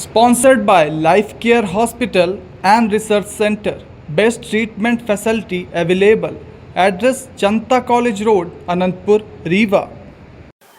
Sponsored by Life Care Hospital and Research Center. Best treatment facility available. Address Janta College Road, Anantpur, Rewa.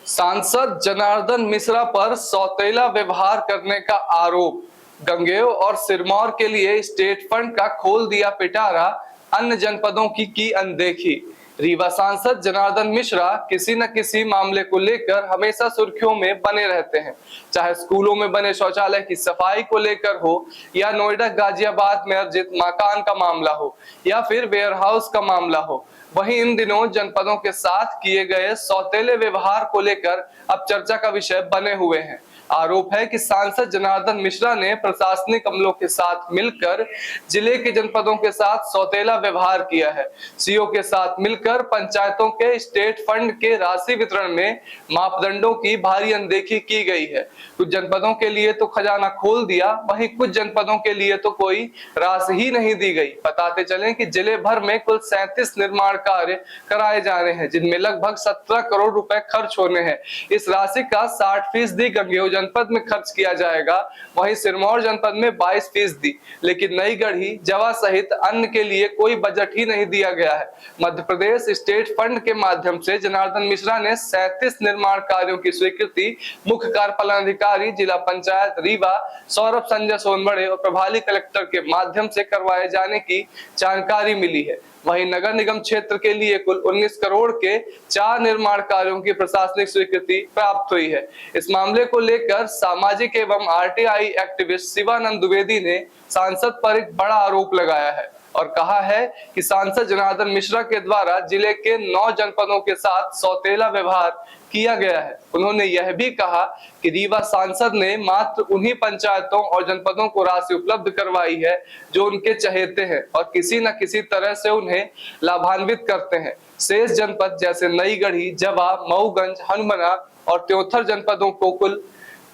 सांसद जनार्दन मिश्रा पर सौतेला व्यवहार करने का आरोप। गंगेय और सिरमौर के लिए स्टेट फंड का खोल दिया पिटारा, अन्य जनपदों की अनदेखी। रीवा सांसद जनार्दन मिश्रा किसी न किसी मामले को लेकर हमेशा सुर्खियों में बने रहते हैं, चाहे स्कूलों में बने शौचालय की सफाई को लेकर हो, या नोएडा गाजियाबाद में अर्जित मकान का मामला हो, या फिर वेयरहाउस का मामला हो। वहीं इन दिनों जनपदों के साथ किए गए सौतेले व्यवहार को लेकर अब चर्चा का विषय बने हुए हैं। आरोप है कि सांसद जनार्दन मिश्रा ने प्रशासनिक अमलों के साथ मिलकर जिले के जनपदों के साथ सौतेला व्यवहार किया है। सीओ के साथ मिलकर पंचायतों के स्टेट फंड के राशि वितरण में मापदंडों की भारी अनदेखी की गई है। कुछ जनपदों के लिए तो खजाना खोल दिया, वहीं कुछ जनपदों के लिए तो कोई राशि ही नहीं दी गई। बताते चलें कि जिले भर में कुल 37 निर्माण कार्य कराए जा रहे हैं, जिनमें लगभग 17 करोड़ रुपए खर्च होने हैं। इस राशि का 60% गंगेय जनपद में खर्च किया जाएगा, वहीं सिरमौर जनपद में 22%। लेकिन नई गढ़ी, जवा सहित अन्य के लिए कोई बजट ही नहीं दिया गया है। मध्य प्रदेश स्टेट फंड के माध्यम से जनार्दन मिश्रा ने 37 निर्माण कार्यों की स्वीकृति मुख्य कार्यपालन अधिकारी जिला पंचायत रीवा सौरभ संजय सोनबड़े और प्रभारी कलेक्टर के माध्यम से करवाए जाने की जानकारी मिली है। वहीं नगर निगम क्षेत्र के लिए कुल 19 करोड़ के 4 निर्माण कार्यों की प्रशासनिक स्वीकृति प्राप्त हुई है। इस मामले को लेकर सामाजिक एवं आरटीआई एक्टिविस्ट शिवानंद द्विवेदी ने सांसद पर एक बड़ा आरोप लगाया है और कहा है कि सांसद जनार्दन मिश्रा के द्वारा जिले के 9 जनपदों के साथ सौतेला व्यवहार किया गया है। उन्होंने यह भी कहा कि रीवा सांसद ने मात्र उन्हीं पंचायतों और जनपदों को राशि उपलब्ध करवाई है जो उनके चहेते हैं और किसी न किसी तरह से उन्हें लाभान्वित करते हैं। शेष जनपद जैसे नई गढ़ी, जवा, मऊगंज, हनुमना और त्योथर जनपदों को कुल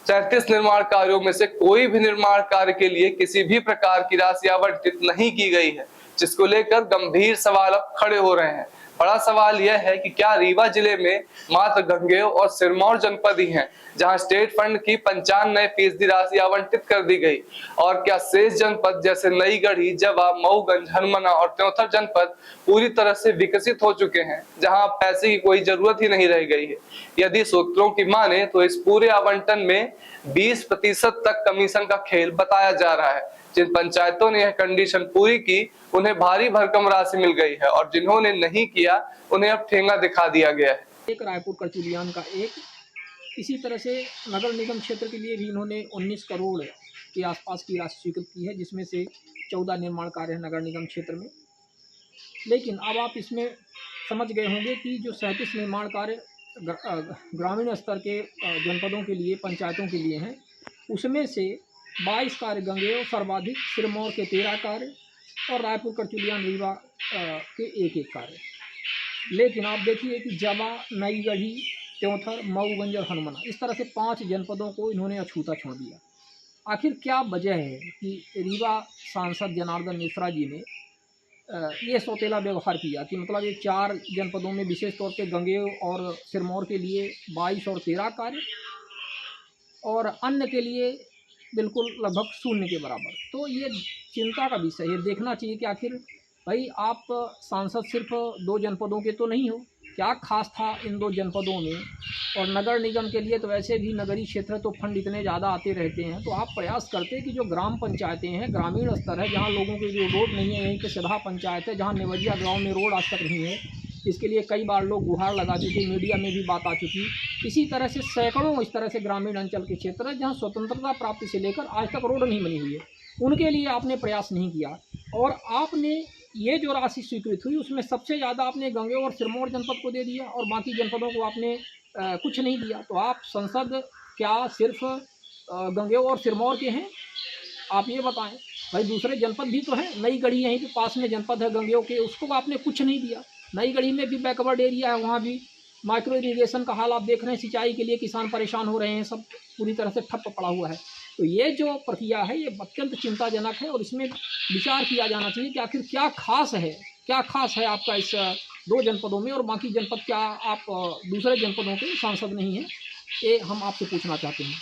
37 निर्माण कार्यों में से कोई भी निर्माण कार्य के लिए किसी भी प्रकार की राशि आवंटित नहीं की गई है, जिसको लेकर गंभीर सवाल अब खड़े हो रहे हैं। बड़ा सवाल यह है कि क्या रीवा जिले में मात्र गंगेय और सिरमौर जनपद ही हैं जहां स्टेट फंड की 95% राशि आवंटित कर दी गई, और क्या शेष जनपद जैसे नई गढ़ी, जवा, मऊगंज, हनुमना और त्योथर जनपद पूरी तरह से विकसित हो चुके हैं जहां पैसे की कोई जरूरत ही नहीं रह गई है? यदि सूत्रों की माने तो इस पूरे आवंटन में 20% तक कमीशन का खेल बताया जा रहा है। जिन पंचायतों ने यह कंडीशन पूरी की उन्हें भारी भरकम राशि मिल गई है, और जिन्होंने नहीं किया उन्हें अब ठेंगा दिखा दिया गया है। एक रायपुर करचुलियान का एक, इसी तरह से नगर निगम क्षेत्र के लिए भी इन्होंने 19 करोड़ के आसपास की राशि स्वीकृत की है, जिसमें से 14 निर्माण कार्य है नगर निगम क्षेत्र में। लेकिन अब आप इसमें समझ गए होंगे कि जो 37 निर्माण कार्य ग्रामीण स्तर के जनपदों के लिए, पंचायतों के लिए हैं, उसमें से 22 कार्य गंगेय, सर्वाधिक सिरमौर के 13 कार्य और रायपुर करचुलियान रीवा के 1-1 कार्य। लेकिन आप देखिए कि जवा, नई गढ़ी, त्योथर, मऊगंज और हनुमना, इस तरह से 5 जनपदों को इन्होंने अछूता छोड़ दिया। आखिर क्या वजह है कि रीवा सांसद जनार्दन मिश्रा जी ने ये सौतेला व्यवहार किया कि मतलब ये 4 जनपदों में विशेष तौर पे गंगेय और सिरमौर के लिए 22 और 13 कार्य और अन्य के लिए बिल्कुल लगभग 0 के बराबर। तो ये चिंता का विषय है, देखना चाहिए कि आखिर भाई आप सांसद सिर्फ 2 जनपदों के तो नहीं हो, क्या खास था इन 2 जनपदों में? और नगर निगम के लिए तो वैसे भी नगरीय क्षेत्र तो फंड इतने ज़्यादा आते रहते हैं, तो आप प्रयास करते कि जो ग्राम पंचायतें हैं, ग्रामीण स्तर है, जहाँ लोगों के लिए रोड नहीं है, यहीं पे सभा पंचायत है, जहाँ नेवजिया गाँव में रोड आज तक नहीं है, इसके लिए कई बार लोग गुहार लगा चुके, मीडिया में भी बात आ चुकी। इसी तरह से सैकड़ों इस तरह से ग्रामीण अंचल के क्षेत्र है जहाँ स्वतंत्रता प्राप्ति से लेकर आज तक रोड नहीं बनी हुई है, उनके लिए आपने प्रयास नहीं किया। और आपने ये जो राशि स्वीकृत हुई उसमें सबसे ज़्यादा आपने गंगेय और सिरमौर जनपद को दे दिया और बाकी जनपदों को आपने कुछ नहीं दिया। तो आप संसद क्या सिर्फ गंगेय और सिरमौर के हैं? आप ये बताएं भाई, दूसरे जनपद भी तो हैं। नई गढ़ी यहीं पे पास में जनपद है गंगेय के, उसको आपने कुछ नहीं दिया। नई गढ़ी में भी बैकवर्ड एरिया है, वहाँ भी माइक्रो इरीगेशन का हाल आप देख रहे हैं, सिंचाई के लिए किसान परेशान हो रहे हैं, सब पूरी तरह से ठप्प पड़ा हुआ है। तो ये जो प्रक्रिया है ये अत्यंत चिंताजनक है और इसमें विचार किया जाना चाहिए कि आखिर क्या खास है आपका इस 2 जनपदों में, और बाकी जनपद क्या आप दूसरे जनपदों के सांसद नहीं हैं? ये हम आपसे पूछना चाहते हैं।